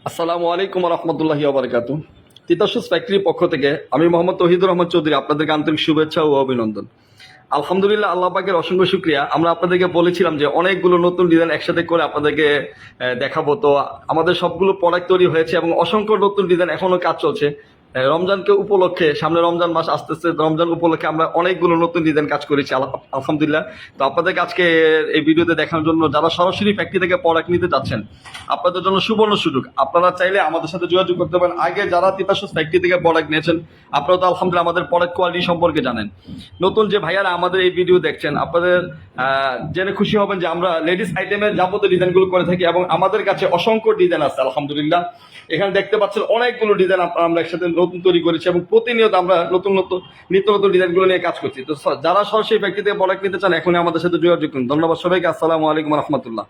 আসসালামু আলাইকুম রহমতুল্লাহি ওয়া তিতাসুস ফ্যাক্টরির পক্ষ থেকে আমি মোহাম্মদ তৌহিদুর রহমান চৌধুরী আপনাদেরকে আন্তরিক শুভেচ্ছা ও অভিনন্দন। আলহামদুলিল্লাহ, আল্লাহ পাকের অসংখ্য শুক্রিয়া। আমরা আপনাদেরকে বলেছিলাম যে অনেকগুলো নতুন ডিজাইন একসাথে করে আপনাদেরকে দেখাবো। তো আমাদের সবগুলো প্রোডাক্ট তৈরি হয়েছে এবং অসংখ্য নতুন ডিজাইন এখনো কাজ চলছে। রমজানকে উপলক্ষে, সামনে রমজান মাস আসতেছে, রমজান উপলক্ষে আমরা অনেকগুলো নতুন ডিজাইন কাজ করেছি আলহামদুলিল্লাহ। তো আপনাদেরকে আজকে এই ভিডিওতে দেখানোর জন্য যারা সরাসরি ফ্যাক্টরি থেকে প্রোডাক্ট নিতে যাচ্ছেন, আপনাদের জন্য সুবর্ণ সুযোগ। আপনারা চাইলে আমাদের সাথে যোগাযোগ করতে পারেন। আগে যারা তিতাসুস ফ্যাক্টরি থেকে প্রোডাক্ট নিয়েছেন, আপনারা তো আলহামদুলিল্লাহ আমাদের প্রোডাক্ট কোয়ালিটি সম্পর্কে জানেন। নতুন যে ভাইয়ারা আমাদের এই ভিডিও দেখছেন, আপনাদের জেনে খুশি হবেন যে আমরা লেডিস আইটেমের যাবতীয় ডিজাইনগুলো করে থাকি এবং আমাদের কাছে অসংখ্য ডিজাইন আছে আলহামদুলিল্লাহ। এখানে দেখতে পাচ্ছেন অনেকগুলো ডিজাইন আমরা একসাথে নতুন তৈরি করেছি এবং প্রতিনিয়ত আমরা নিত্য নতুন ডিজাইনগুলো নিয়ে কাজ করছি। তো যারা সরাসরি ফ্যাক্টরি থেকে প্রোডাক্ট নিতে চান, এখনই আমাদের সাথে যোগাযোগ করুন। ধন্যবাদ সবাইকে। আসসালামু আলাইকুম রহমতুল্লাহ।